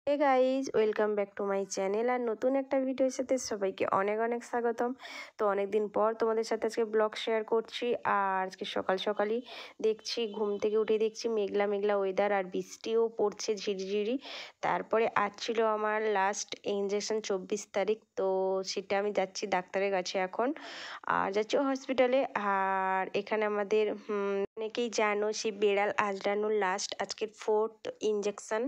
Hey guys, welcome back to my channel. আর নতুন একটা ভিডিওর সাথে সবাইকে অনেক অনেক স্বাগতম। তো অনেক দিন পর তোমাদের সাথে আজকে ব্লগ শেয়ার করছি। আর আজকে সকাল সকালই দেখছি, ঘুম থেকে উঠে দেখছি মেঘলা মেঘলা ওয়েদার আর বৃষ্টিও পড়ছে ঝিরিঝিরি। তারপরে আজ ছিল আমার লাস্ট ইঞ্জেকশন 24 তারিখ। তো সেটা আমি যাচ্ছি ডাক্তারের কাছে এখন, আর যাচ্ছি হসপিটালে। আর এখানে আমাদের অনেকেই জানো সেই বেড়াল আজরানোর লাস্ট আজকের 4th ইঞ্জেকশন।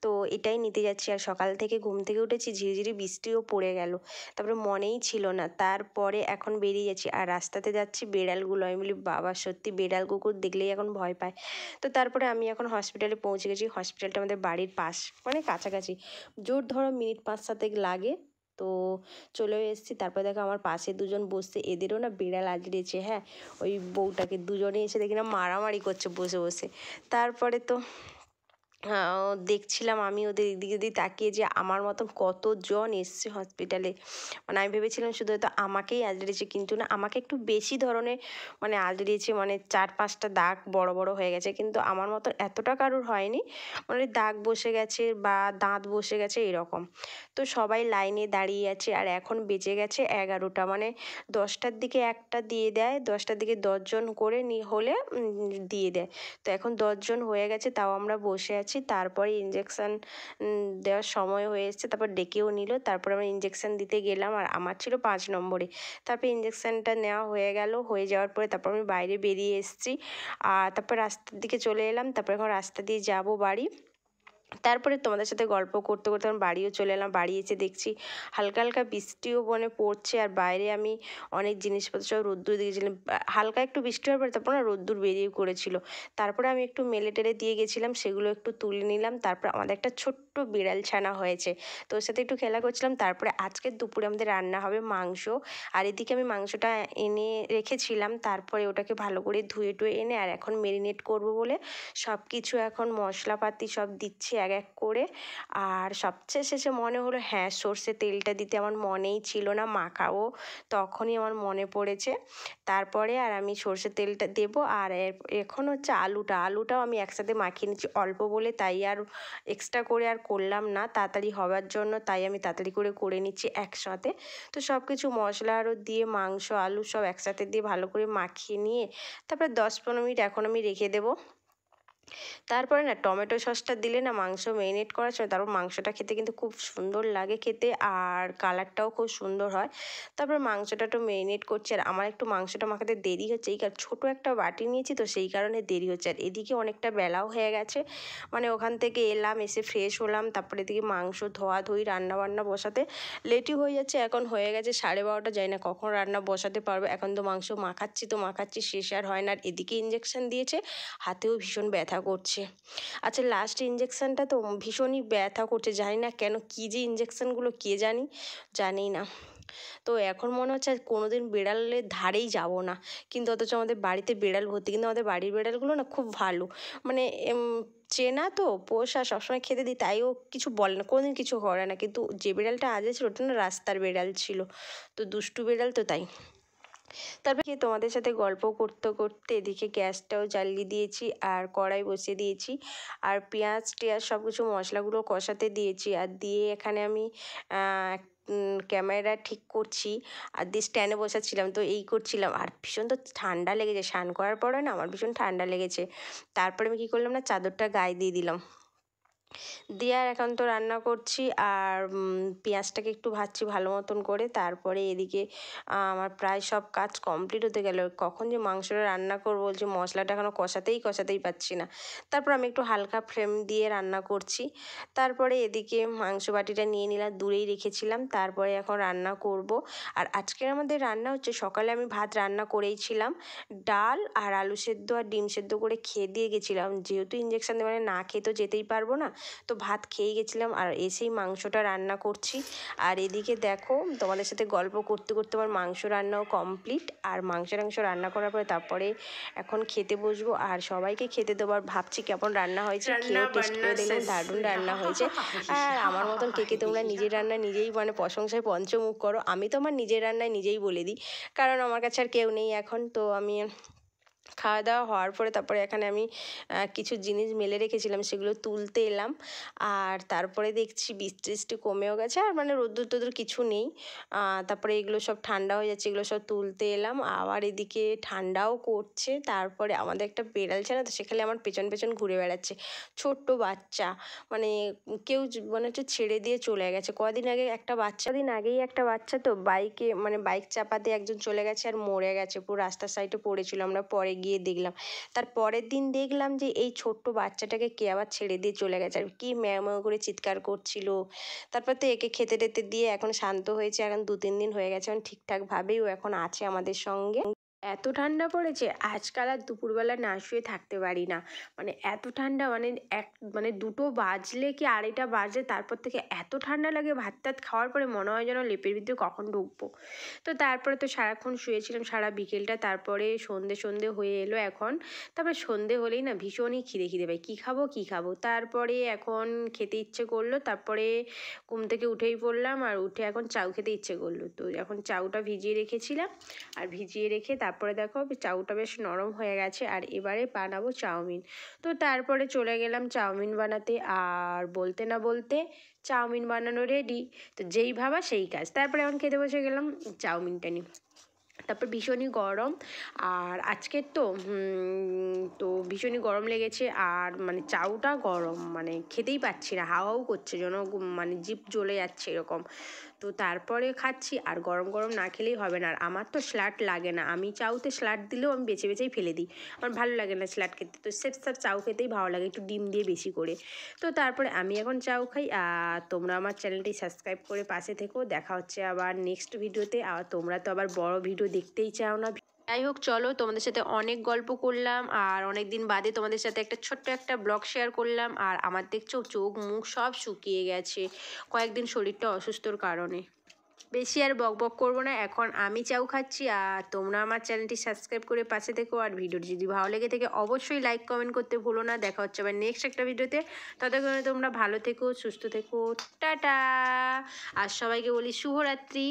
তো এটাই নিতে যাচ্ছি। আর সকাল থেকে ঘুম থেকে উঠেছি, ঝিরিঝিরি বৃষ্টিও পড়ে গেল, তারপরে মনেই ছিল না। তারপরে এখন বেরিয়ে যাচ্ছি আর রাস্তাতে যাচ্ছি, বেড়ালগুলো আমি বলি বাবা সত্যি বেড়াল কুকুর দেখলেই এখন ভয় পায়। তো তারপরে আমি এখন হসপিটালে পৌঁছে গেছি। হসপিটালটা আমাদের বাড়ির পাশ, মানে কাছাকাছি, জোর ধরো মিনিট 5-7 লাগে। তো চলেও এসেছি। তারপরে দেখো আমার পাশে দুজন বসছে, এদেরও না বিড়াল আজড়িয়েছে। হ্যাঁ, ওই বউটাকে দুজনে এসে দেখি না মারামারি করছে বসে বসে। তারপরে তো দেখছিলাম আমি ওদের এদিক ওদিক তাকিয়ে যে আমার মতন কতজন এসছে হসপিটালে। মানে আমি ভেবেছিলাম শুধু হয়তো আমাকেই আজড়িয়েছে, কিন্তু না, আমাকে একটু বেশি ধরনের মানে আজড়িয়েছে, মানে 4-5টা দাগ বড় বড় হয়ে গেছে, কিন্তু আমার মতন এতটা কারোর হয়নি। মানে দাগ বসে গেছে বা দাঁত বসে গেছে এরকম। তো সবাই লাইনে দাঁড়িয়ে আছে। আর এখন বেজে গেছে 11টা, মানে 10টার দিকে একটা দিয়ে দেয়, 10টার দিকে 10জন করে হলে দিয়ে দেয়। তো এখন 10জন হয়ে গেছে, তাও আমরা বসে আছি। তারপরে ইঞ্জেকশান দেওয়ার সময় হয়ে এসছে, তারপর ডেকেও নিল। তারপর আমরা ইঞ্জেকশান দিতে গেলাম, আর আমার ছিল 5 নম্বরে। তারপর ইঞ্জেকশানটা নেওয়া হয়ে গেল, হয়ে যাওয়ার পরে তারপর আমি বাইরে বেরিয়ে এসেছি। আর তারপর রাস্তার দিকে চলে এলাম। তারপর এখন রাস্তা দিয়ে যাব বাড়ি। তারপরে তোমাদের সাথে গল্প করতে করতে আমি বাড়িও চলে এলাম। বাড়ি এসে দেখছি হালকা হালকা বৃষ্টিও মানে পড়ছে, আর বাইরে আমি অনেক জিনিসপত্র সব রোদ্দুর দিয়েছিলাম। হালকা একটু বৃষ্টি হওয়ার পরে তারপর না রোদ্দুর বেরিয়ে করেছিল। তারপরে আমি একটু মেলে টেলে দিয়ে গেছিলাম, সেগুলো একটু তুলে নিলাম। তারপর আমাদের একটা ছোট্ট বিড়াল ছানা হয়েছে, তো ওর সাথে একটু খেলা করছিলাম। তারপরে আজকের দুপুরে আমাদের রান্না হবে মাংস। আর এদিকে আমি মাংসটা এনে রেখেছিলাম, তারপরে ওটাকে ভালো করে ধুয়ে টুয়ে এনে আর এখন মেরিনেট করব বলে সব কিছু এখন মশলাপাতি সব দিচ্ছি এক এক করে। আর সবচেয়ে শেষে মনে হলো হ্যাঁ, সর্ষে তেলটা দিতে আমার মনেই ছিল না, মাখাবো তখনই আমার মনে পড়েছে। তারপরে আর আমি সর্ষে তেলটা দেবো। আর এখন হচ্ছে আলুটাও আমি একসাথে মাখিয়ে নিচ্ছি অল্প বলে, তাই আর এক্সট্রা করে আর করলাম না, তাড়াতাড়ি হওয়ার জন্য তাই আমি তাড়াতাড়ি করে নিচ্ছি একসাথে। তো সব কিছু মশলা আরও দিয়ে মাংস আলু সব একসাথে দিয়ে ভালো করে মাখিয়ে নিয়ে তারপরে 10-15 মিনিট এখন আমি রেখে দেবো। তারপরে না টমেটো সসটা দিলে না মাংস মেরিনেট করার সময় তারপর মাংসটা খেতে কিন্তু খুব সুন্দর লাগে খেতে, আর কালারটাও খুব সুন্দর হয়। তারপর মাংসটা একটু মেরিনেট করছি। আর আমার একটু মাংসটা মাখাতে দেরি হচ্ছে, এই কারণ ছোটো একটা বাটি নিয়েছি, তো সেই কারণে দেরি হচ্ছে। আর এদিকে অনেকটা বেলাও হয়ে গেছে, মানে ওখান থেকে এলাম, এসে ফ্রেশ হলাম। তারপরে এদিকে মাংস ধোয়াধুয়ি রান্নাবান্না বসাতে লেটই হয়ে যাচ্ছে। এখন হয়ে গেছে 12:30, যাই না কখন রান্না বসাতে পারবো। এখন তো মাংস মাখাচ্ছি শেষ আর হয় না। আর এদিকে ইঞ্জেকশন দিয়েছে, হাতেও ভীষণ ব্যথা করছে। আচ্ছা, লাস্ট ইঞ্জেকশানটা তো ভীষণই ব্যথা করছে, জানি না কেন, কী যে ইঞ্জেকশানগুলো কে জানি না। তো এখন মনে হচ্ছে আর কোনো দিন বিড়ালের ধারেই যাব না। কিন্তু অথচ আমাদের বাড়িতে বিড়াল ভর্তি, কিন্তু আমাদের বাড়ির বিড়ালগুলো না খুব ভালো, মানে চেনা তো, পোষা, সবসময় খেতে দিই, তাই ও কিছু বলে না, কোনোদিন কিছু করে না। কিন্তু যে বিড়ালটা আজ ছিল ওটা না রাস্তার বিড়াল ছিল, তো দুষ্টু বিড়াল তো, তাই। তারপরে কি তোমাদের সাথে গল্প করতে করতে এদিকে গ্যাসটাও জ্বালিয়ে দিয়েছি আর কড়াই বসিয়ে দিয়েছি। আর পেঁয়াজ টেয়াজ সব কিছু মশলাগুলো কষাতে দিয়েছি। আর দিয়ে এখানে আমি ক্যামেরা ঠিক করছি, আর দিয়ে স্ট্যান্ডে বসাচ্ছিলাম, তো এই করছিলাম। আর ভীষণ তো ঠান্ডা লেগেছে, স্নান করার পরে না আমার ভীষণ ঠান্ডা লেগেছে। তারপরে আমি কী করলাম না, চাদরটা গায়ে দিয়ে দিলাম, দিয়ে আর এখন তো রান্না করছি। আর পেঁয়াজটাকে একটু ভাজছি ভালো মতন করে। তারপরে এদিকে আমার প্রায় সব কাজ কমপ্লিট হতে গেল। কখন যে মাংসটা রান্না করবো বলছি, মশলাটা এখনও কষাতেই পাচ্ছি না। তারপর আমি একটু হালকা ফ্লেম দিয়ে রান্না করছি। তারপরে এদিকে মাংস বাটিটা নিয়ে নিলাম, দূরেই রেখেছিলাম। তারপরে এখন রান্না করব। আর আজকের আমাদের রান্না হচ্ছে, সকালে আমি ভাত রান্না করেইছিলাম, ডাল আর আলু সেদ্ধ আর ডিম সেদ্ধ করে খেয়ে দিয়ে গেছিলাম, যেহেতু ইঞ্জেকশন মানে না খেয়ে তো যেতেই পারবো না, তো ভাত খেয়েই গেছিলাম। আর এসেই মাংসটা রান্না করছি। আর এদিকে দেখো তোমাদের সাথে গল্প করতে করতে আমার মাংস রান্নাও কমপ্লিট। আর মাংস রান্না করার পরে তারপরে এখন খেতে বসবো, আর সবাইকে খেতে দেবো। আর ভাবছি কেমন রান্না হয়েছে, খেয়েও টেস্ট করে দেখলাম দারুণ রান্না হয়েছে। আর আমার মতন কে তোমরা নিজের রান্না নিজেই মানে প্রশংসায় পঞ্চমুখ করো। আমি তো আমার নিজের রান্নায় নিজেই বলে দিই, কারণ আমার কাছে আর কেউ নেই এখন। তো আমি খাওয়া দাওয়া হওয়ার পরে তারপরে এখানে আমি কিছু জিনিস মেলে রেখেছিলাম, সেগুলো তুলতে এলাম। আর তারপরে দেখছি বৃষ্টি টিষ্টি কমেও গেছে, আর মানে রোদ্দুর টোদ্দুর কিছু নেই। তারপরে এগুলো সব ঠান্ডা হয়ে যাচ্ছে, এগুলো সব তুলতে এলাম। আবার এদিকে ঠান্ডাও করছে। তারপরে আমাদের একটা বেড়াল ছিল, তো সেখানে আমার পেছন পেছন ঘুরে বেড়াচ্ছে, ছোট্ট বাচ্চা। মানে কেউ মনে হচ্ছে ছেড়ে দিয়ে চলে গেছে। কদিন আগে একটা বাচ্চা, দিন আগেই একটা বাচ্চা তো বাইকে মানে বাইক চাপাতে একজন চলে গেছে আর মরে গেছে, পুরো রাস্তার সাইডে পড়েছিল। আমরা পরে গিয়ে দেখলাম, তার পরের দিন দেখলাম যে এই ছোট্ট বাচ্চাটাকে কে আবার ছেড়ে দিয়ে চলে গেছে, আর কি ম্যাও ম্যাও করে চিৎকার করছিল। তারপর তো একে খেতে টেতে দিয়ে এখন শান্ত হয়েছে, এখন 2-3 দিন হয়ে গেছে, এখন ঠিকঠাকভাবেই ও এখন আছে আমাদের সঙ্গে। এত ঠান্ডা পড়েছে আজকাল, আর দুপুরবেলা না শুয়ে থাকতে পারি না। মানে এত ঠান্ডা, মানে মানে 2টো বাজলে কি 2:30 বাজলে তারপর থেকে এত ঠান্ডা লাগে, ভাত টাত খাওয়ার পরে মনে হয় যেন লেপের ভিতরে কখন ঢুকবো। তো তারপরে তো সারাক্ষণ শুয়েছিলাম সারা বিকেলটা, তারপরে সন্ধে সন্ধে হয়ে এলো এখন। তারপরে সন্ধে হলেই না ভীষণই খিদে খিদে পায়, কী খাবো কী খাবো, তারপরে এখন খেতে ইচ্ছে করলো। তারপরে ঘুম থেকে উঠেই পড়লাম, আর উঠে এখন চাউ খেতে ইচ্ছে করলো। তো এখন চাউটা ভিজিয়ে রেখেছিলাম, আর ভিজিয়ে রেখে তারপরে দেখো চাউটা বেশ নরম হয়ে গেছে, আর এবারে বানাবো চাউমিন। তো তারপরে চলে গেলাম চাউমিন বানাতে, আর বলতে না বলতে চাউমিন বানানো রেডি। তো যেই ভাবা সেই কাজ, তারপরে এখন খেতে বসে গেলাম চাউমিনটা নিয়ে। তারপর ভীষণই গরম, আর আজকের তো ভীষণই গরম লেগেছে, আর মানে চাউটা গরম, মানে খেতেই পাচ্ছি না, হাওয়াও করছে যেন, মানে জিভ জ্বলে যাচ্ছে এরকম। তো তারপরে খাচ্ছি, আর গরম গরম না খেলেই হবে না। আর আমার তো স্যালাড লাগে না, আমি চাউতে স্যালাড দিলেও আমি বেছে বেছেই ফেলে দিই, আমার ভালো লাগে না স্যালাড খেতে। তো সেফ সাপ চাউ খেতেই ভালো লাগে, একটু ডিম দিয়ে বেশি করে। তো তারপরে আমি এখন চাউ খাই। আর তোমরা আমার চ্যানেলটি সাবস্ক্রাইব করে পাশে থেকো, দেখা হচ্ছে আবার নেক্সট ভিডিওতে। আর তোমরা তো আবার বড় ভিডিও দেখতেই চাও না। যাই হোক, চলো, তোমাদের সাথে অনেক গল্প করলাম, আর অনেক দিন বাদে তোমাদের সাথে একটা ছোট্ট একটা ব্লগ শেয়ার করলাম। আর আমার দেখছো চোখ মুখ সব শুকিয়ে গেছে, কয়েকদিন শরীরটা অসুস্থর কারণে। বেশি আর বক বক করবো না, এখন আমি চাউ খাচ্ছি। আর তোমরা আমার চ্যানেলটি সাবস্ক্রাইব করে পাশে থেকো, আর ভিডিওটি যদি ভালো লেগে থাকে অবশ্যই লাইক কমেন্ট করতে ভুলো না। দেখা হচ্ছে আবার নেক্সট একটা ভিডিওতে, ততক্ষণে তোমরা ভালো থেকো, সুস্থ থেকো, টাটা। আর সবাইকে বলি শুভরাত্রি।